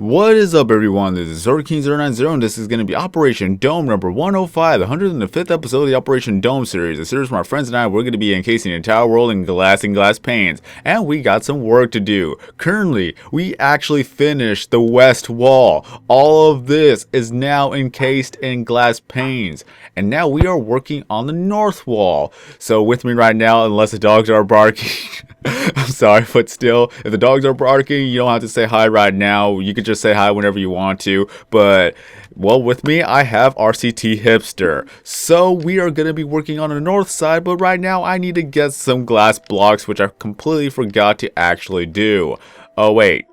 What is up, everyone? This is King090 and this is going to be Operation Dome number 105, the 105th episode of the Operation Dome series. The series where my friends and I, we're going to be encasing the entire world in glass panes. And we got some work to do. Currently, we actually finished the west wall. All of this is now encased in glass panes. And now we are working on the north wall. So with me right now, unless the dogs are barking... I'm sorry, but still, if the dogs are barking, you don't have to say hi right now. You can just say hi whenever you want to. But, well, with me, I have RCT Hipster. So, we are going to be working on the north side, but right now, I need to get some glass blocks, which I completely forgot to actually do. Oh, wait.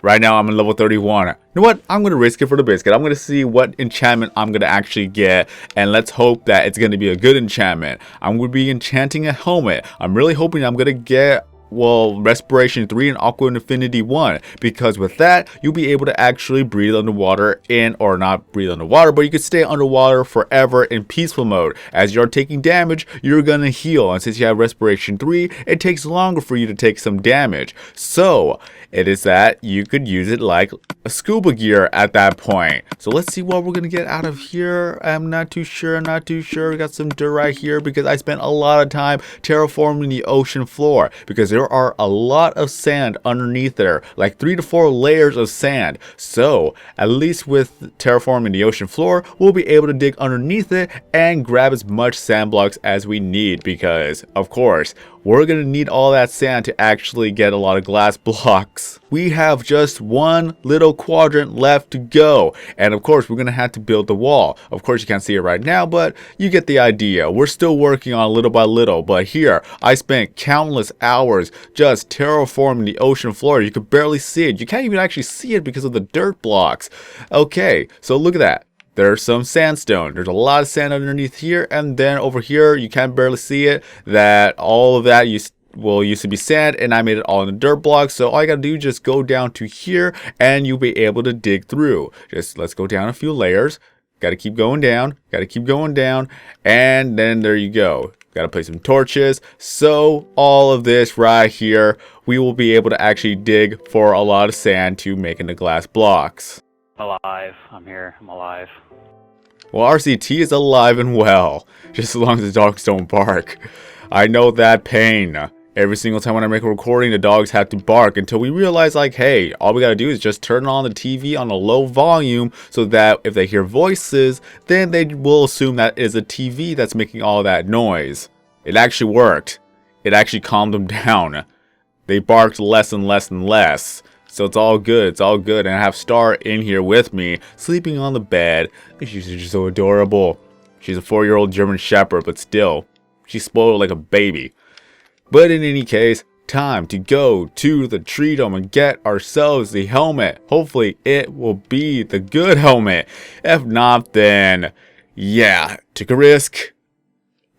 Right now, I'm in level 31. You know what? I'm going to risk it for the biscuit. I'm going to see what enchantment I'm going to actually get. And let's hope that it's going to be a good enchantment. I'm going to be enchanting a helmet. I'm really hoping I'm going to get, well, Respiration 3 and Aqua Infinity 1. Because with that, you'll be able to actually breathe underwater or not breathe underwater, but you can stay underwater forever in peaceful mode. As you're taking damage, you're going to heal. And since you have Respiration 3, it takes longer for you to take some damage. So, it is that you could use it like a scuba gear at that point. So let's see what we're going to get out of here. I'm not too sure. We got some dirt right here because I spent a lot of time terraforming the ocean floor. Because there are a lot of sand underneath there. Like 3 to 4 layers of sand. So at least with terraforming the ocean floor, we'll be able to dig underneath it and grab as much sand blocks as we need. Because, of course, we're going to need all that sand to actually get a lot of glass blocks. We have just one little quadrant left to go. And of course, we're going to have to build the wall. Of course, you can't see it right now, but you get the idea. We're still working on little by little. But here, I spent countless hours just terraforming the ocean floor. You could barely see it. You can't even actually see it because of the dirt blocks. Okay, so look at that. There's some sandstone. There's a lot of sand underneath here, and then over here you can barely see it. That all of that used to be sand, and I made it all in the dirt blocks. So all you gotta do is just go down to here, and you'll be able to dig through. Just let's go down a few layers. Gotta keep going down. And then there you go. Gotta place some torches. So all of this right here, we will be able to actually dig for a lot of sand to make into glass blocks. Alive. I'm here. I'm alive. Well, RCT is alive and well, just as long as the dogs don't bark. I know that pain. Every single time when I make a recording, the dogs have to bark until we realize, like, hey, all we gotta do is just turn on the TV on a low volume so that if they hear voices, then they will assume that is a TV that's making all that noise. It actually worked. It actually calmed them down. They barked less and less. So it's all good, and I have Star in here with me, sleeping on the bed. She's just so adorable. She's a 4-year-old German Shepherd, but still, she's spoiled like a baby. But in any case, time to go to the tree dome and get ourselves the helmet. Hopefully it will be the good helmet. If not, then, yeah, take a risk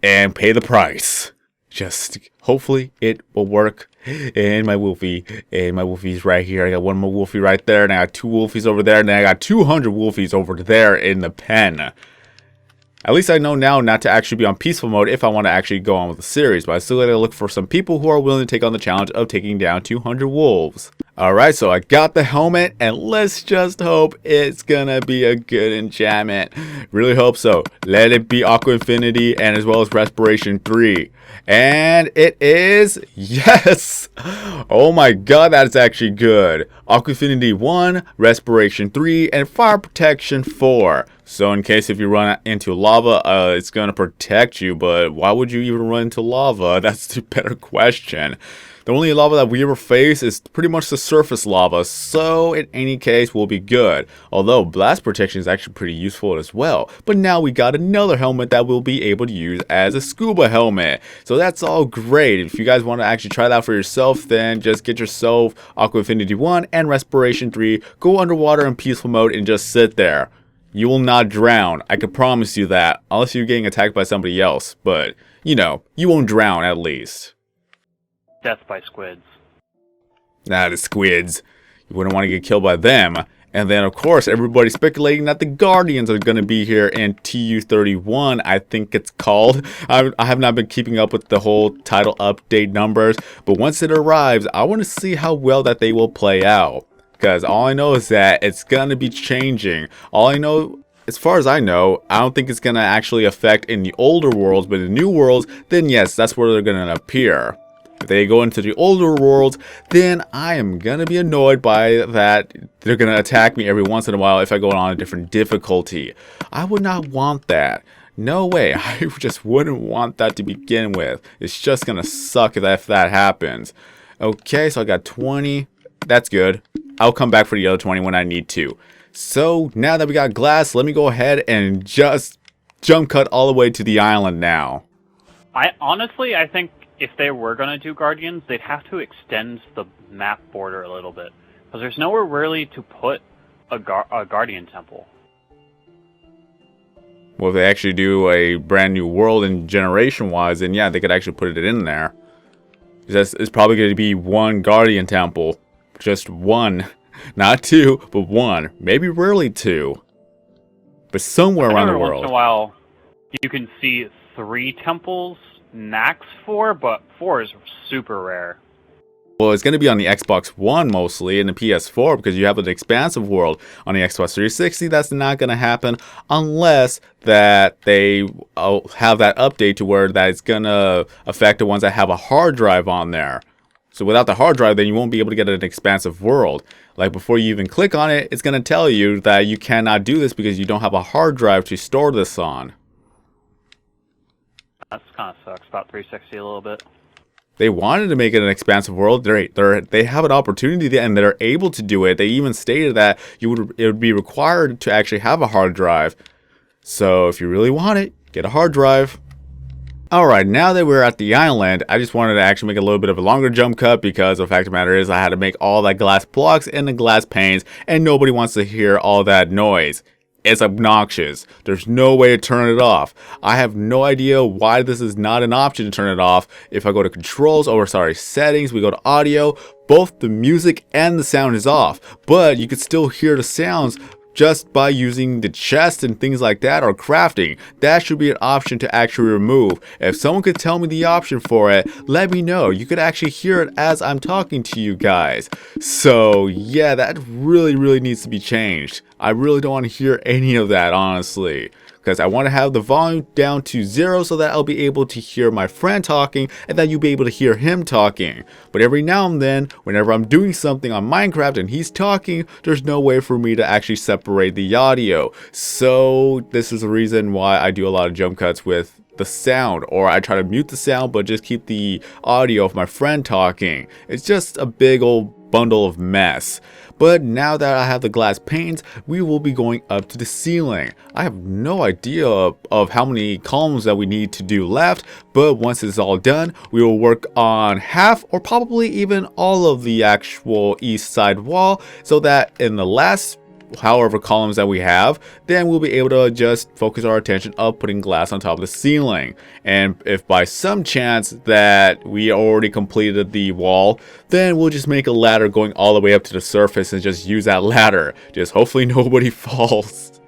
and pay the price. Just hopefully it will work. And my Wolfie's right here. I got one more Wolfie right there, and I got 2 Wolfies over there, and then I got 200 Wolfies over there in the pen. At least I know now not to actually be on peaceful mode if I want to actually go on with the series, but I still gotta look for some people who are willing to take on the challenge of taking down 200 wolves. Alright, so I got the helmet, and let's just hope it's gonna be a good enchantment. Really hope so. Let it be Aqua Infinity and as well as Respiration 3. And it is, yes! Oh my god, that's actually good. Aqua Infinity 1, Respiration 3, and Fire Protection 4. So in case if you run into lava, it's gonna protect you, but why would you even run into lava? That's the better question. The only lava that we ever face is pretty much the surface lava, so in any case, we'll be good. Although blast protection is actually pretty useful as well. But now we got another helmet that we'll be able to use as a scuba helmet. So that's all great. If you guys want to actually try that for yourself, then just get yourself Aqua Infinity 1 and Respiration 3. Go underwater in peaceful mode and just sit there. You will not drown. I can promise you that. Unless you're getting attacked by somebody else. But, you know, you won't drown at least. Death by squids. Nah, the squids. You wouldn't want to get killed by them. And then, of course, everybody's speculating that the Guardians are going to be here in TU31, I think it's called. I have not been keeping up with the whole title update numbers. But once it arrives, I want to see how well that they will play out. Because all I know is that it's going to be changing. All I know, as far as I know, I don't think it's going to actually affect in the older worlds, but in the new worlds, then yes, that's where they're going to appear. If they go into the older worlds, then I am going to be annoyed by that. They're going to attack me every once in a while if I go on a different difficulty. I would not want that. No way. I just wouldn't want that to begin with. It's just going to suck if that happens. Okay, so I got 20. That's good. I'll come back for the other 20 when I need to. So now that we got glass, let me go ahead and just jump cut all the way to the island now. I think if they were going to do Guardians, they'd have to extend the map border a little bit. Because there's nowhere really to put a Guardian temple. Well, if they actually do a brand new world and generation-wise, then yeah, they could actually put it in there. It's probably going to be one Guardian temple. Just one. Not two, but one. Maybe rarely two. But somewhere around the world. Once in a while, you can see 3 temples, max 4, but 4 is super rare. Well, it's going to be on the Xbox One mostly, and the PS4, because you have an expansive world. On the Xbox 360, that's not going to happen unless that they have that update to where that's going to affect the ones that have a hard drive on there. So without the hard drive, then you won't be able to get an expansive world. Like before you even click on it, it's going to tell you that you cannot do this because you don't have a hard drive to store this on. That kind of sucks about 360 a little bit. They wanted to make it an expansive world. They have an opportunity and they're able to do it. They even stated that it would be required to actually have a hard drive. So if you really want it, get a hard drive. Alright, now that we're at the island, I just wanted to actually make a little bit of a longer jump cut because the fact of the matter is I had to make all that glass blocks and the glass panes and nobody wants to hear all that noise. It's obnoxious. There's no way to turn it off. I have no idea why this is not an option to turn it off. If I go to settings, we go to audio, both the music and the sound is off. But you can still hear the sounds just by using the chest and things like that or crafting. That should be an option to actually remove. If someone could tell me the option for it, let me know. You could actually hear it as I'm talking to you guys. So yeah, that really needs to be changed. I really don't want to hear any of that, honestly. Because I want to have the volume down to 0 so that I'll be able to hear my friend talking and that you'll be able to hear him talking. But every now and then, whenever I'm doing something on Minecraft and he's talking, there's no way for me to actually separate the audio. So this is the reason why I do a lot of jump cuts with the sound, or I try to mute the sound but just keep the audio of my friend talking. It's just a big old bundle of mess. But now that I have the glass panes, we will be going up to the ceiling. I have no idea of how many columns that we need to do left, but once it's all done, we will work on half or probably even all of the actual east side wall so that in the last however columns that we have, then we'll be able to just focus our attention of putting glass on top of the ceiling. And if by some chance that we already completed the wall, then we'll just make a ladder going all the way up to the surface and just use that ladder. Just hopefully nobody falls.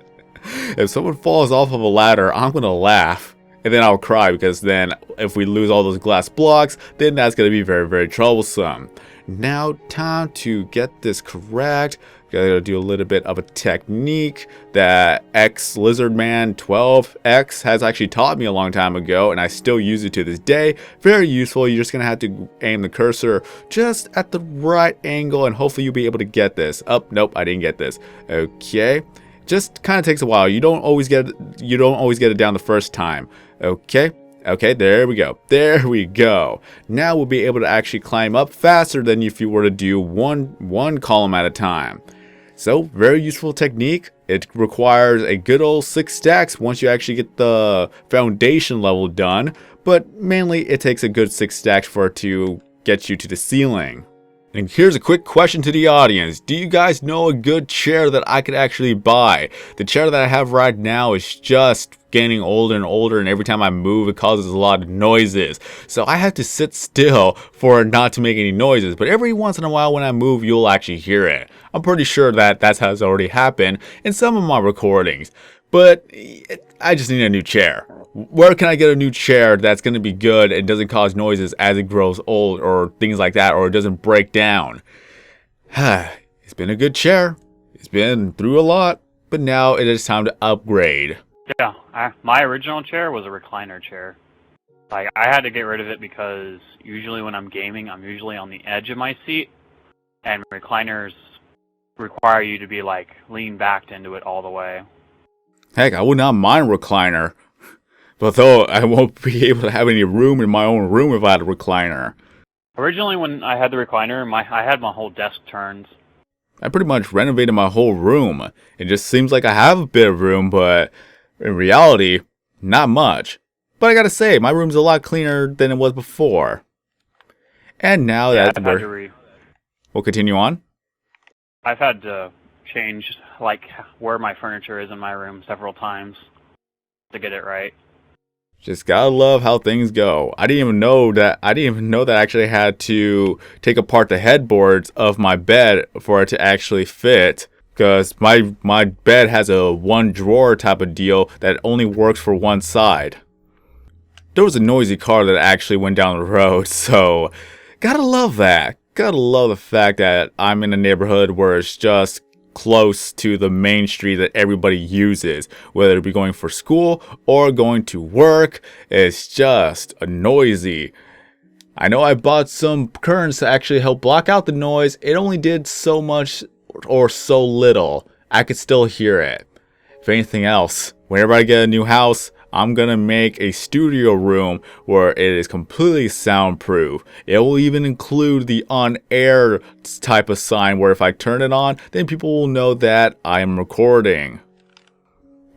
If someone falls off of a ladder, I'm gonna laugh. And then I'll cry because then if we lose all those glass blocks, then that's gonna be very troublesome. Now time to get this correct. Gotta do a little bit of a technique that Lizardman 12X has actually taught me a long time ago, and I still use it to this day. Very useful. You're just gonna have to aim the cursor just at the right angle, and hopefully you'll be able to get this. Oh, nope, I didn't get this. Okay, just kind of takes a while. You don't always get it down the first time. Okay, there we go. There we go. Now we'll be able to actually climb up faster than if you were to do one column at a time. So, very useful technique. It requires a good old 6 stacks once you actually get the foundation level done, but mainly it takes a good 6 stacks for it to get you to the ceiling. And here's a quick question to the audience. Do you guys know a good chair that I could actually buy? The chair that I have right now is just getting older and older, and every time I move it causes a lot of noises. So I have to sit still for it not to make any noises. But every once in a while when I move, you'll actually hear it. I'm pretty sure that has already happened in some of my recordings. But I just need a new chair. Where can I get a new chair that's going to be good and doesn't cause noises as it grows old or things like that, or it doesn't break down? It's been a good chair. It's been through a lot, but now it is time to upgrade. Yeah, my original chair was a recliner chair. Like, I had to get rid of it because usually when I'm gaming, I'm usually on the edge of my seat, and recliners require you to be, like, lean backed into it all the way. Heck, I would not mind recliner. But though I won't be able to have any room in my own room if I had a recliner. Originally, when I had the recliner, I had my whole desk turned. I pretty much renovated my whole room. It just seems like I have a bit of room, but in reality, not much. But I gotta say, my room's a lot cleaner than it was before. And now that we'll continue on. I've had to change, like, where my furniture is in my room several times to get it right. Just gotta love how things go. I didn't even know that I actually had to take apart the headboards of my bed for it to actually fit. Because my bed has a one drawer type of deal that only works for one side. There was a noisy car that actually went down the road, so gotta love that. Gotta love the fact that I'm in a neighborhood where it's just close to the main street that everybody uses, whether it be going for school or going to work. It's just noisy. I know I bought some curtains to actually help block out the noise. It only did so much or so little. I could still hear it. If anything else, whenever I get a new house, I'm gonna make a studio room where it is completely soundproof. It will even include the on-air type of sign where if I turn it on, then people will know that I am recording.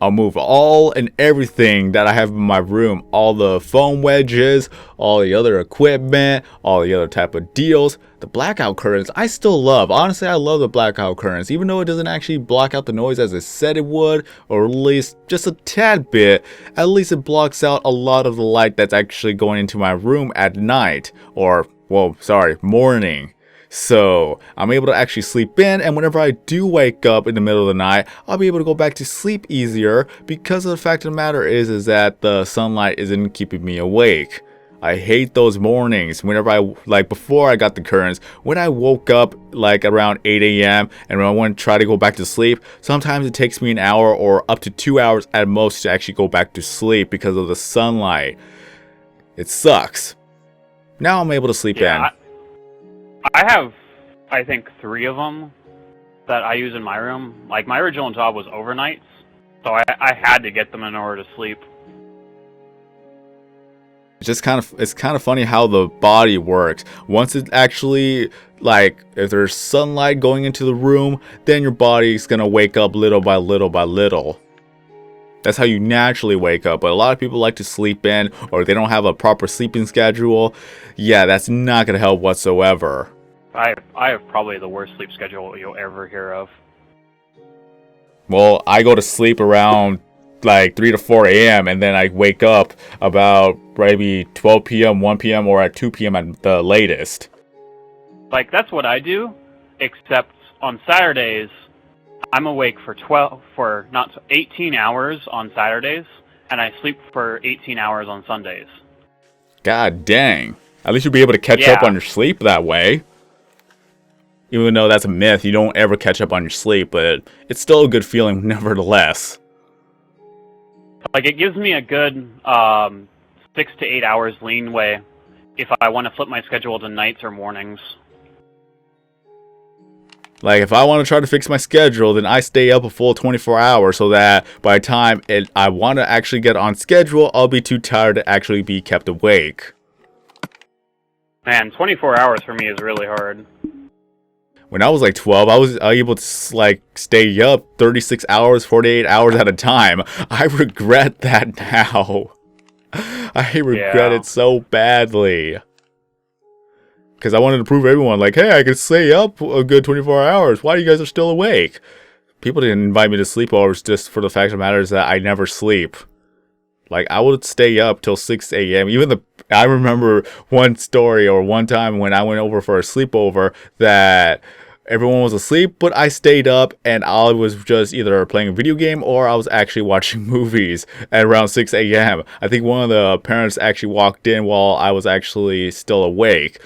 I'll move all and everything that I have in my room, all the foam wedges, all the other equipment, all the other type of deals. The blackout curtains, I still love. Honestly, I love the blackout curtains, even though it doesn't actually block out the noise as it said it would, or at least just a tad bit. At least it blocks out a lot of the light that's actually going into my room at night, or, well, sorry, morning. So I'm able to actually sleep in, and whenever I do wake up in the middle of the night, I'll be able to go back to sleep easier because of the fact of the matter is that the sunlight isn't keeping me awake. I hate those mornings whenever like before I got the curtains, when I woke up like around 8 a.m. and when I want to try to go back to sleep, sometimes it takes me an hour or up to 2 hours at most to actually go back to sleep because of the sunlight. It sucks. Now I'm able to sleep in. I have, I think, 3 of them that I use in my room. Like, my original job was overnights, so I had to get them in order to sleep. It's kind of funny how the body works. Once it actually, like, if there's sunlight going into the room, then your body's gonna wake up little by little by little. That's how you naturally wake up. But a lot of people like to sleep in, or they don't have a proper sleeping schedule. Yeah, that's not gonna help whatsoever. I have probably the worst sleep schedule you'll ever hear of. Well, I go to sleep around like 3 to 4 a.m. and then I wake up about maybe 12 p.m., 1 p.m. or at 2 p.m. at the latest. Like, that's what I do, except on Saturdays, I'm awake for 18 hours on Saturdays, and I sleep for 18 hours on Sundays. God dang. At least you'll be able to catch up on your sleep that way. Even though that's a myth, you don't ever catch up on your sleep, but it's still a good feeling nevertheless. Like, it gives me a good 6 to 8 hours leeway if I want to flip my schedule to nights or mornings. Like, if I want to try to fix my schedule, then I stay up a full 24 hours so that by the time I want to actually get on schedule, I'll be too tired to actually be kept awake. Man, 24 hours for me is really hard. When I was like 12, I was able to like stay up 36 hours, 48 hours at a time. I regret that now. I regret it so badly. Because I wanted to prove to everyone, like, hey, I can stay up a good 24 hours. Why you guys are still awake? People didn't invite me to sleepovers just for the fact of the matter is that I never sleep. Like, I would stay up till 6 a.m. I remember one story or one time when I went over for a sleepover that everyone was asleep, but I stayed up and I was just either playing a video game or I was actually watching movies at around 6 a.m. I think one of the parents actually walked in while I was actually still awake.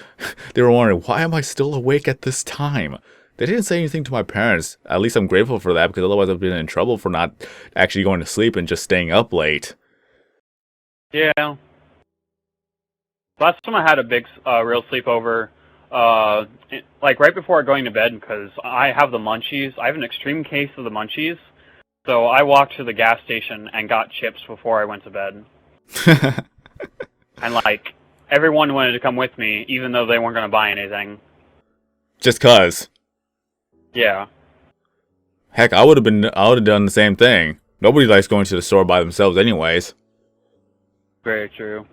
They were wondering, why am I still awake at this time? They didn't say anything to my parents. At least I'm grateful for that, because otherwise I've been in trouble for not actually going to sleep and just staying up late. Yeah. Last time I had a big, real sleepover, like right before going to bed, because I have the munchies. I have an extreme case of the munchies. So I walked to the gas station and got chips before I went to bed. And like, everyone wanted to come with me, even though they weren't going to buy anything. Just cause. Yeah. Heck, I would have done the same thing. Nobody likes going to the store by themselves anyways. Very true.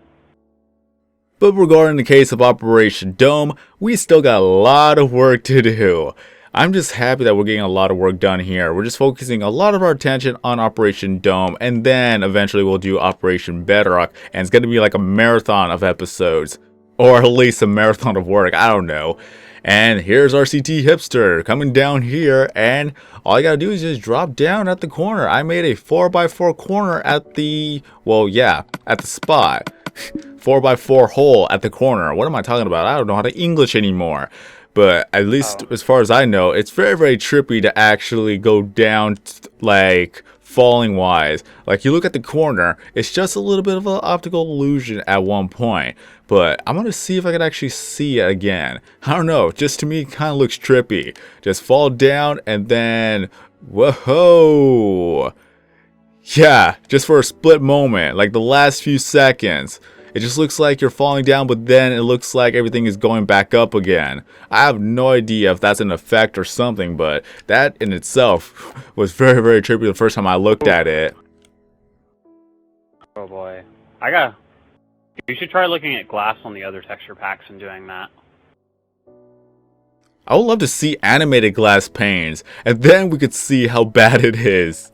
But regarding the case of Operation Dome, we still got a lot of work to do. I'm just happy that we're getting a lot of work done here. We're just focusing a lot of our attention on Operation Dome, and then eventually we'll do Operation Bedrock, and it's going to be like a marathon of episodes. Or at least a marathon of work, I don't know. And here's RCT Hipster coming down here, and all you gotta do is just drop down at the corner. I made a 4x4 corner at the, well, yeah, at the spot. 4x4 hole at the corner. What am I talking about? I don't know how to English anymore. But at least as far as I know, it's very, very trippy to actually go down, like, falling wise. Like, you look at the corner, it's just a little bit of an optical illusion at one point. But I'm going to see if I can actually see it again. I don't know, just to me it kind of looks trippy. Just fall down and then, whoa. Yeah, just for a split moment, like the last few seconds. It just looks like you're falling down, but then it looks like everything is going back up again. I have no idea if that's an effect or something, but that in itself was very, very trippy the first time I looked at it. Oh boy. You should try looking at glass on the other texture packs and doing that. I would love to see animated glass panes, and then we could see how bad it is.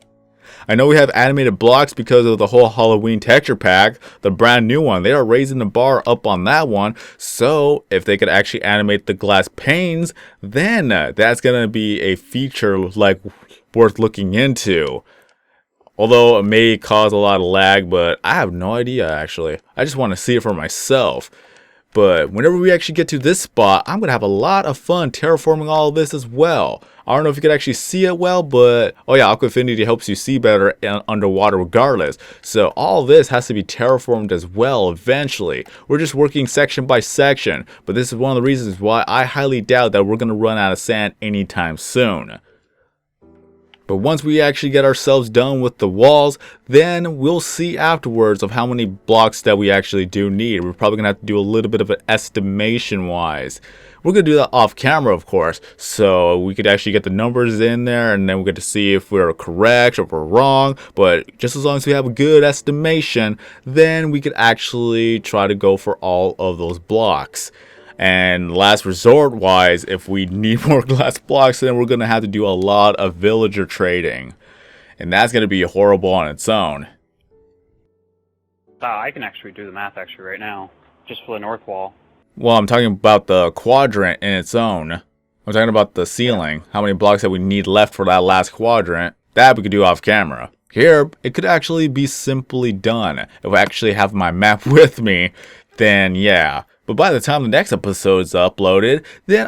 I know we have animated blocks because of the whole Halloween texture pack, the brand new one. They are raising the bar up on that one. So if they could actually animate the glass panes, then that's going to be a feature like worth looking into. Although it may cause a lot of lag, but I have no idea actually. I just want to see it for myself. But whenever we actually get to this spot, I'm going to have a lot of fun terraforming all of this as well. I don't know if you can actually see it well, but oh yeah, Aqua Affinity helps you see better underwater regardless. So all this has to be terraformed as well eventually. We're just working section by section, but this is one of the reasons why I highly doubt that we're going to run out of sand anytime soon. But once we actually get ourselves done with the walls, then we'll see afterwards of how many blocks that we actually do need. We're probably going to have to do a little bit of an estimation wise. We're going to do that off camera, of course, so we could actually get the numbers in there, and then we get to see if we're correct or if we're wrong. But just as long as we have a good estimation, then we could actually try to go for all of those blocks. And last resort wise, if we need more glass blocks, then we're going to have to do a lot of villager trading. And that's going to be horrible on its own. I can actually do the math actually right now, just for the north wall. Well, I'm talking about the quadrant in its own. I'm talking about the ceiling. How many blocks that we need left for that last quadrant. That we could do off camera. Here, it could actually be simply done. If I actually have my map with me, then yeah. But by the time the next episode is uploaded, then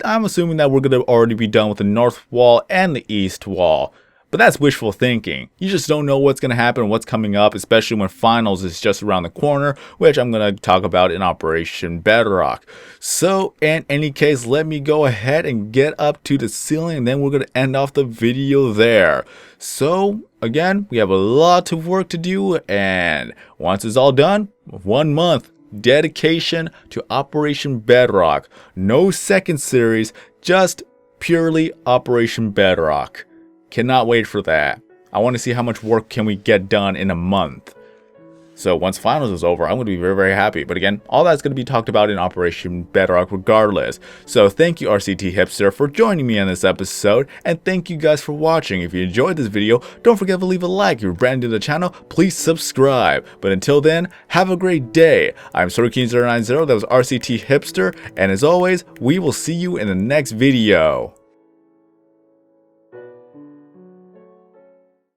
I'm assuming that we're going to already be done with the north wall and the east wall. But that's wishful thinking. You just don't know what's going to happen, what's coming up, especially when finals is just around the corner, which I'm going to talk about in Operation Bedrock. So, in any case, let me go ahead and get up to the ceiling, and then we're going to end off the video there. So, again, we have a lot of work to do, and once it's all done, 1 month. Dedication to Operation Bedrock. No second series, just purely Operation Bedrock. Cannot wait for that. I want to see how much work can we get done in a month. So once finals is over, I'm going to be very, very happy. But again, all that's going to be talked about in Operation Bedrock regardless. So thank you RCT Hipster for joining me on this episode. And thank you guys for watching. If you enjoyed this video, don't forget to leave a like. If you're brand new to the channel, please subscribe. But until then, have a great day. I'm SorkyKing090, that was RCT Hipster. And as always, we will see you in the next video.